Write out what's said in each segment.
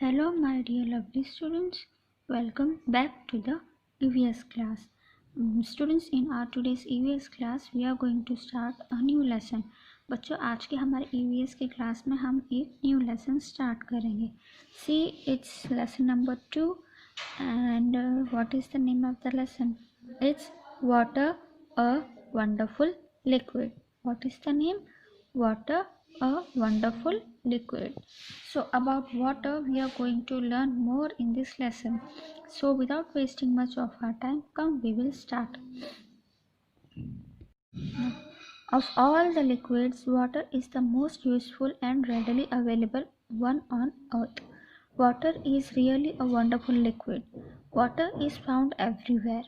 Hello, my dear lovely students. Welcome back to the EVS class. Students, in our today's EVS class, we are going to start a new lesson. बच्चों, आज के हमारे EVS के class में हम एक new lesson start करेंगे. See, it's lesson number 2 and what is the name of the lesson? It's water, a wonderful liquid. What is the name? Water, a wonderful liquid. So about water we are going to learn more in this lesson. So without wasting much of our time, come we will start. Of all the liquids, water is the most useful and readily available one on earth. Water is really a wonderful liquid. Water is found everywhere.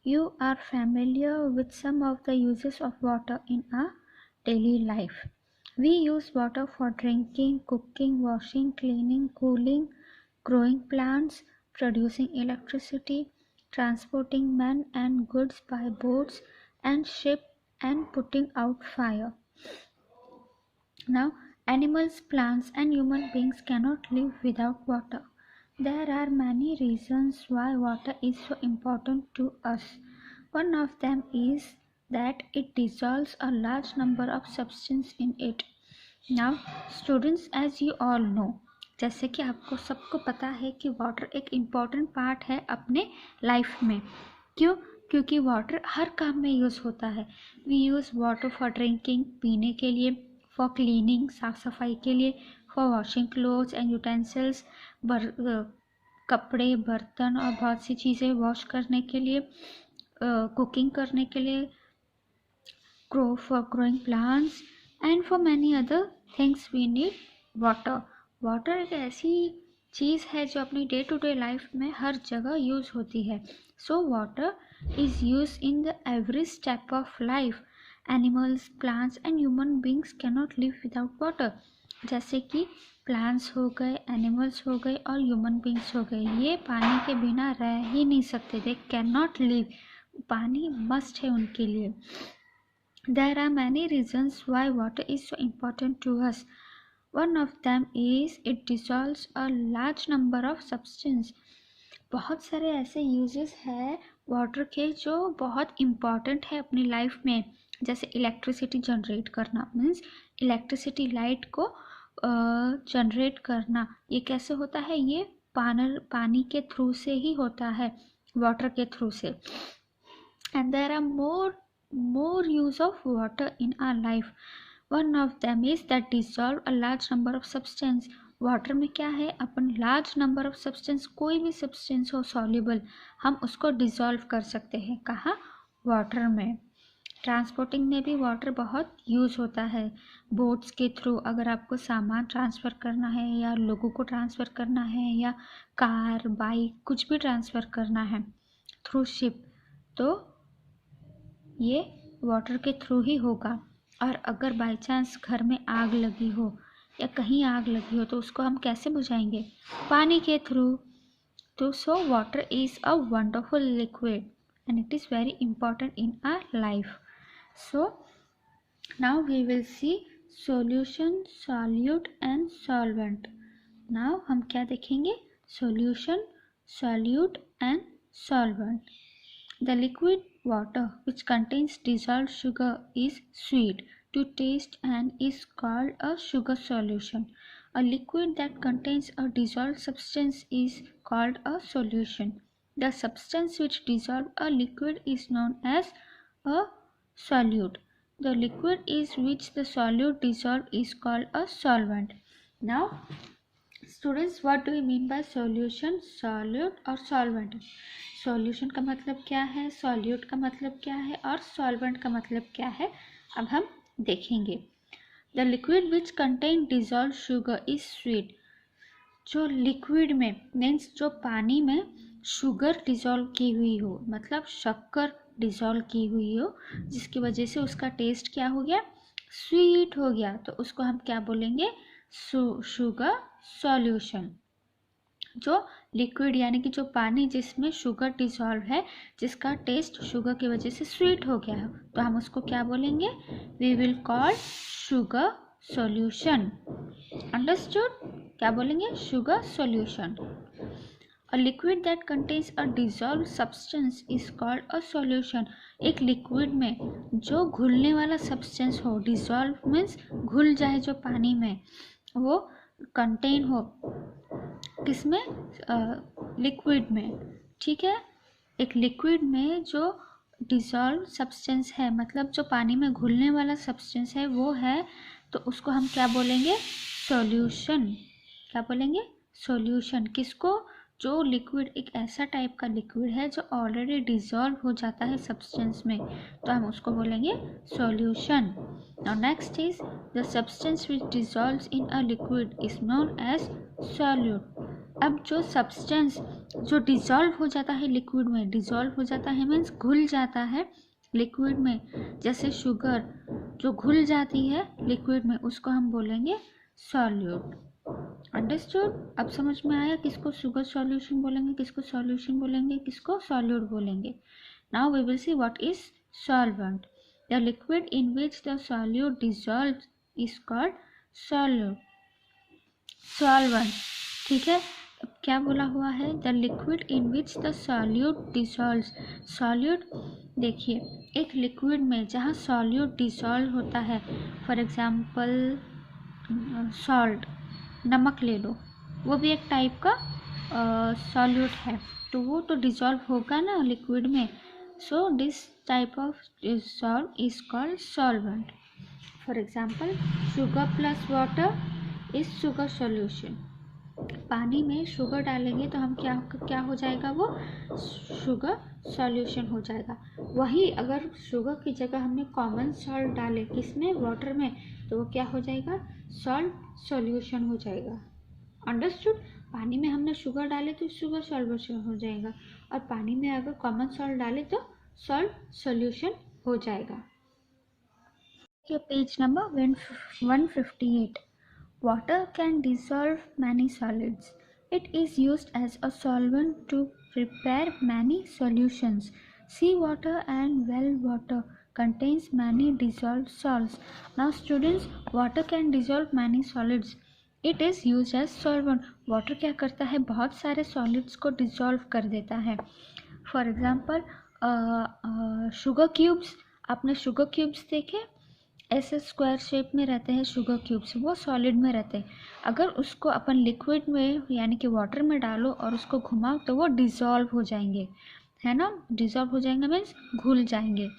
You are familiar with some of the uses of water in our daily life. We use water for drinking, cooking, washing, cleaning, cooling, growing plants, producing electricity, transporting men and goods by boats and ship, and putting out fire. Now, animals, plants, and human beings cannot live without water. There are many reasons why water is so important to us. One of them is that it dissolves a large number of substances in it. Now, students, as you all know, जैसे कि आपको सबको पता है कि water एक important part है अपने लाइफ में. क्यों? क्योंकि वाटर हर काम में यूज़ होता है. We use water for drinking, पीने के लिए, फॉर क्लीनिंग, साफ सफाई के लिए, for washing clothes and utensils, कपड़े, बर्तन और बहुत सी चीज़ें वॉश करने के लिए, कुकिंग करने के लिए, for growing plants, and for many other things we need water. Water एक ऐसी चीज़ है जो अपनी डे टू डे लाइफ में हर जगह यूज़ होती है. सो water is use in the every step of life. Animals, plants and human beings cannot live without water. जैसे कि प्लांट्स हो गए, एनिमल्स हो गए और ह्यूमन बींग्स हो गए, ये पानी के बिना रह ही नहीं सकते. They can not live. पानी मस्ट है उनके लिए. There are many reasons why water is so important to us. One of them is it dissolves a large number of substances. बहुत सारे ऐसे यूजेस है वाटर के जो बहुत इम्पॉर्टेंट है अपनी लाइफ में. जैसे इलेक्ट्रिसिटी जनरेट करना, मीन्स इलेक्ट्रिसिटी लाइट को जनरेट करना. ये कैसे होता है? ये पानी के थ्रू से ही होता है, वाटर के थ्रू से. And there are more use of water in our life. One of them is that dissolve a large number of substance. Water में क्या है? अपन लार्ज नंबर ऑफ सब्सटेंस, कोई भी सब्सटेंस हो सॉल्युबल, हम उसको डिसॉल्व कर सकते हैं. कहाँ? वाटर में. ट्रांसपोर्टिंग में भी वाटर बहुत यूज़ होता है. बोट्स के थ्रू अगर आपको सामान ट्रांसफ़र करना है या लोगों को ट्रांसफ़र करना है या कार, बाइक, कुछ भी ट्रांसफ़र करना है थ्रू शिप, तो ये वाटर के थ्रू ही होगा. और अगर बाय चांस घर में आग लगी हो या कहीं आग लगी हो तो उसको हम कैसे बुझाएंगे? पानी के थ्रू. तो so water is a wonderful liquid and it is very important in our life. So now we will see solution, solute and solvent. Now हम क्या देखेंगे? Solution, solute and solvent. The liquid water which contains dissolved sugar is sweet to taste and is called a sugar solution. A liquid that contains a dissolved substance is called a solution. The substance which dissolves a liquid is known as a solute. The liquid is which the solute dissolved is called a solvent. Now, students, what do we mean by solution, solute और solvent? Solution का मतलब क्या है, solute का मतलब क्या है और सॉल्वेंट का मतलब क्या है, अब हम देखेंगे. The liquid which contain dissolve sugar is sweet. जो लिक्विड में मीन्स जो पानी में शुगर डिजॉल्व की हुई हो, मतलब शक्कर डिजॉल्व की हुई हो, जिसकी वजह से उसका टेस्ट क्या हो गया? स्वीट हो गया. तो उसको हम क्या बोलेंगे? Sugar solution. जो लिक्विड यानी कि जो पानी जिसमें शुगर डिसॉल्व है, जिसका टेस्ट शुगर की वजह से स्वीट हो गया है, तो हम उसको क्या बोलेंगे? We will call sugar solution. Understood? क्या बोलेंगे? Sugar solution. A liquid that contains a dissolved substance is called a solution. एक लिक्विड में जो घुलने वाला सब्सटेंस हो, डिसॉल्व मीन्स घुल जाए जो पानी में, वो कंटेन हो किसमें? लिक्विड में। ठीक है, एक लिक्विड में जो डिसॉल्व सब्सटेंस है, मतलब जो पानी में घुलने वाला सब्सटेंस है वो है, तो उसको हम क्या बोलेंगे? सॉल्यूशन। क्या बोलेंगे? सॉल्यूशन। किसको? जो लिक्विड एक ऐसा टाइप का लिक्विड है जो ऑलरेडी डिसॉल्व हो जाता है सब्सटेंस में, तो हम उसको बोलेंगे solution. Now next is the substance which dissolves in a liquid is known as solute. अब जो सब्सटेंस जो डिसॉल्व हो जाता है लिक्विड में, डिसॉल्व हो जाता है मीन्स घुल जाता है लिक्विड में, जैसे शुगर जो घुल जाती है लिक्विड में, उसको हम बोलेंगे सॉल्यूट। अंडरस्टूड? अब समझ में आया किसको शुगर सॉल्यूशन बोलेंगे, किसको सॉल्यूशन बोलेंगे, किसको सॉल्यूट बोलेंगे। Now we will see what is solvent. The liquid in which the solute dissolves is called solute. Solvent. ठीक है, अब क्या बोला हुआ है? The liquid in which the solute dissolves. Solute, देखिए एक लिक्विड में जहाँ सॉल्यूट डिसॉल्व होता है, फॉर एग्जाम्पल सॉल्ट, नमक ले लो, वो भी एक टाइप का सॉल्यूट है, तो वो तो डिसॉल्व होगा ना लिक्विड में, so this type of salt is called solvent. For example sugar plus water is sugar solution. पानी में शुगर डालेंगे तो हम क्या हो जाएगा? वो शुगर सॉल्यूशन हो जाएगा। वही अगर शुगर की जगह हमने कॉमन सॉल्ट डाले किसमें? वाटर में, तो वो क्या हो जाएगा? सॉल्ट सॉल्यूशन हो जाएगा। अंडरस्टूड? पानी में हमने शुगर डाले तो शुगर सॉल्यूशन हो जाएगा, और पानी में अगर कॉमन सॉल्ट डाले तो सॉल्ट सॉल्यूशन हो जाएगा। Page number 158। Water can dissolve many solids. It is used as a solvent to prepare many solutions. Seawater and well water contains many dissolved salts. Now students, water can dissolve many solids. It is used as solvent. Water क्या करता है? बहुत सारे solids को dissolve कर देता है। For example, sugar cubes, आपने sugar cubes देखे? ऐसे स्क्वायर शेप में रहते हैं शुगर क्यूब्स, वो सॉलिड में रहते हैं। अगर उसको अपन लिक्विड में यानी कि वाटर में डालो और उसको घुमाओ तो वो डिसॉल्व हो जाएंगे, है ना? डिसॉल्व हो जाएंगे मीन्स घुल जाएंगे।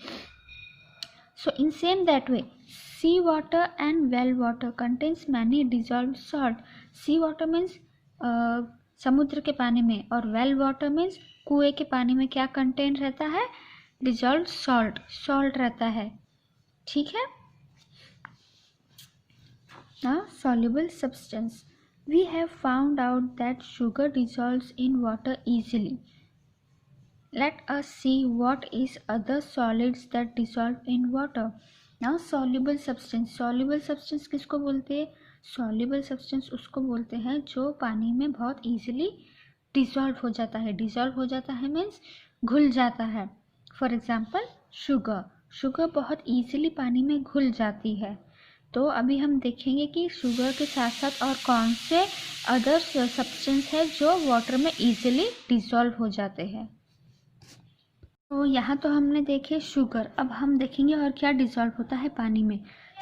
So in same that way sea water and well water contains many dissolve salt. Sea water means समुद्र के पानी में, और वेल वाटर मीन्स कुएं के पानी में क्या कंटेन रहता है? डिसॉल्व सॉल्ट, सॉल्ट रहता है। ठीक है। Now, soluble substance. We have found out that sugar dissolves in water easily. Let us see what is other solids that dissolve in water. Now, soluble substance. Soluble substance किसको बोलते हैं? Soluble substance उसको बोलते हैं जो पानी में बहुत easily dissolve हो जाता है। dissolve हो जाता है means घुल जाता है। For example, sugar. sugar बहुत easily पानी में घुल जाती है। तो अभी हम देखेंगे कि शुगर के साथ साथ और कौन से अदर सब्सटेंस है जो वाटर में इजीली डिसॉल्व हो जाते हैं। तो यहाँ तो हमने देखे शुगर, अब हम देखेंगे और क्या डिसॉल्व होता है पानी में।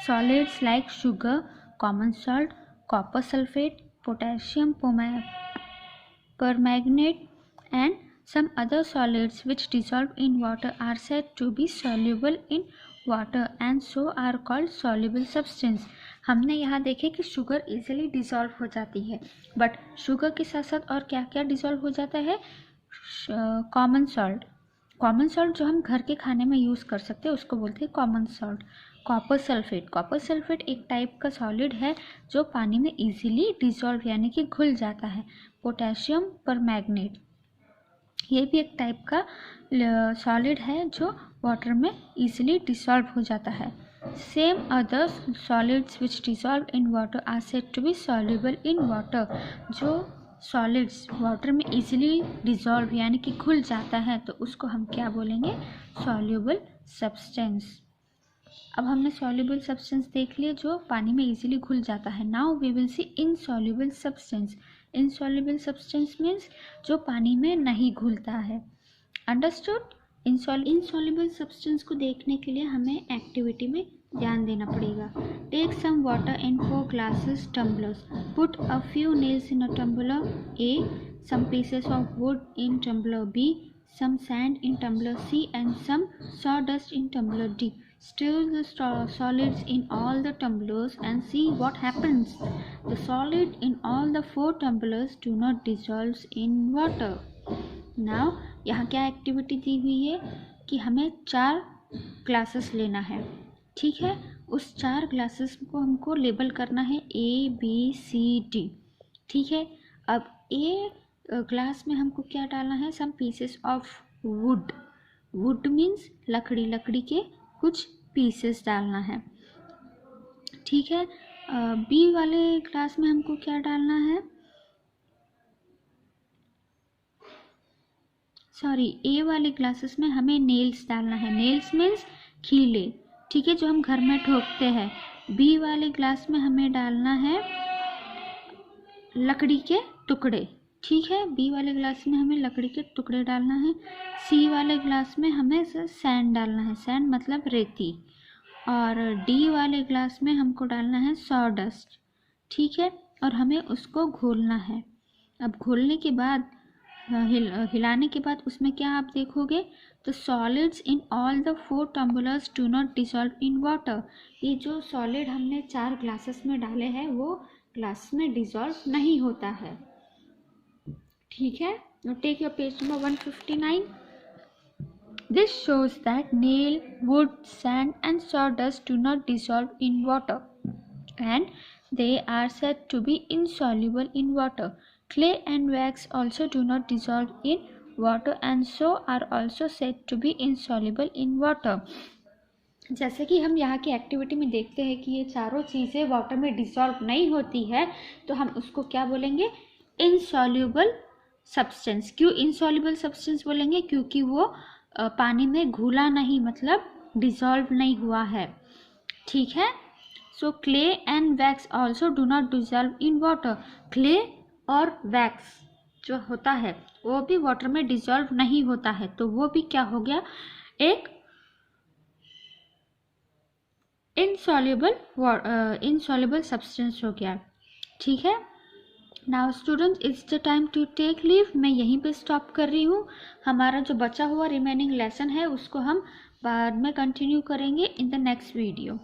Solids like sugar, common salt, copper sulphate, potassium permanganate and some other solids which dissolve in water are said to be soluble in water and so are called soluble substance. हमने यहाँ देखे कि sugar easily dissolve हो जाती है, but sugar के साथ साथ और क्या क्या डिसॉल्व हो जाता है? Common salt. कॉमन सॉल्ट जो हम घर के खाने में यूज़ कर सकते हैं उसको बोलते हैं common salt. Copper sulphate, copper sulphate एक टाइप का सॉलिड है जो पानी में इजीली डिसॉल्व यानी कि घुल जाता है। पोटेशियम परमैंगनेट, ये भी एक टाइप का सॉलिड है जो वाटर में इजीली डिसॉल्व हो जाता है। Same other solids which dissolve in water are said to be soluble in water. जो सॉलिड्स वाटर में इजीली डिसॉल्व यानी कि घुल जाता है तो उसको हम क्या बोलेंगे? Soluble substance. अब हमने सॉल्युबल सब्सटेंस देख लिया जो पानी में इजीली घुल जाता है. Now we will see insoluble substance. Insoluble substance means जो पानी में नहीं घुलता है. अंडरस्टूड. इनसॉल्युबल सब्सटेंस को देखने के लिए हमें एक्टिविटी में ध्यान देना पड़ेगा. Take some water in 4 glasses tumblers. Put a few nails in a tumbler A, some pieces of wood in tumbler B, some sand in tumbler C, and some sawdust in tumbler D. Stir the solids in all the tumblers and see what happens. The solid in all the 4 tumblers do not dissolve in water. Now यहाँ क्या activity दी हुई है कि हमें 4 glasses लेना है. ठीक है, उस 4 ग्लासेस को हमको लेबल करना है ABCD. ठीक है, अब ए ग्लास में हमको क्या डालना है, some pieces of wood. Wood means लकड़ी, लकड़ी के कुछ पीसेस डालना है. ठीक है, बी वाले ग्लास में हमको क्या डालना है, सॉरी ए वाले ग्लासेस में हमें नेल्स डालना है. नेल्स मीन्स खीले. ठीक है, जो हम घर में ठोकते हैं. बी वाले ग्लास में हमें डालना है लकड़ी के टुकड़े. ठीक है, बी वाले ग्लास में हमें लकड़ी के टुकड़े डालना है. सी वाले ग्लास में हमें सैंड डालना है. सैंड मतलब रेती. और डी वाले ग्लास में हमको डालना है सॉडस्ट. ठीक है, और हमें उसको घोलना है. अब घोलने के बाद हिलाने के बाद उसमें क्या आप देखोगे, तो solids in all the 4 tumblers do not dissolve in water. ये जो सॉलिड हमने 4 ग्लासेस में डाले हैं वो ग्लास में डिसॉल्व नहीं होता है. ठीक है, take your page number 159. This shows that nail, wood, sand and sawdust do not dissolve in water and they are said to be insoluble in water. Clay and wax also do not dissolve in water and so are also said to be insoluble in water. जैसे कि हम यहाँ की activity में देखते हैं कि ये चारों चीज़ें वाटर में डिसॉल्व नहीं होती है, तो हम उसको क्या बोलेंगे, इनसॉल्युबल सब्सटेंस. क्यों इनसॉल्युबल सब्सटेंस बोलेंगे, क्योंकि वो पानी में घुला नहीं, मतलब डिसॉल्व नहीं हुआ है. ठीक है, so clay and wax also do not dissolve in water. Clay और वैक्स जो होता है वो भी वाटर में डिसॉल्व नहीं होता है, तो वो भी क्या हो गया, एक इनसॉल्युबल सब्सटेंस हो गया. ठीक है, now students it's the time to take leave. मैं यहीं पे स्टॉप कर रही हूँ. हमारा जो बचा हुआ रिमेनिंग लेसन है उसको हम बाद में कंटिन्यू करेंगे in the next video.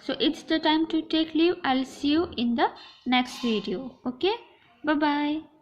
So it's the time to take leave. I will see you in the next video. Okay, bye bye.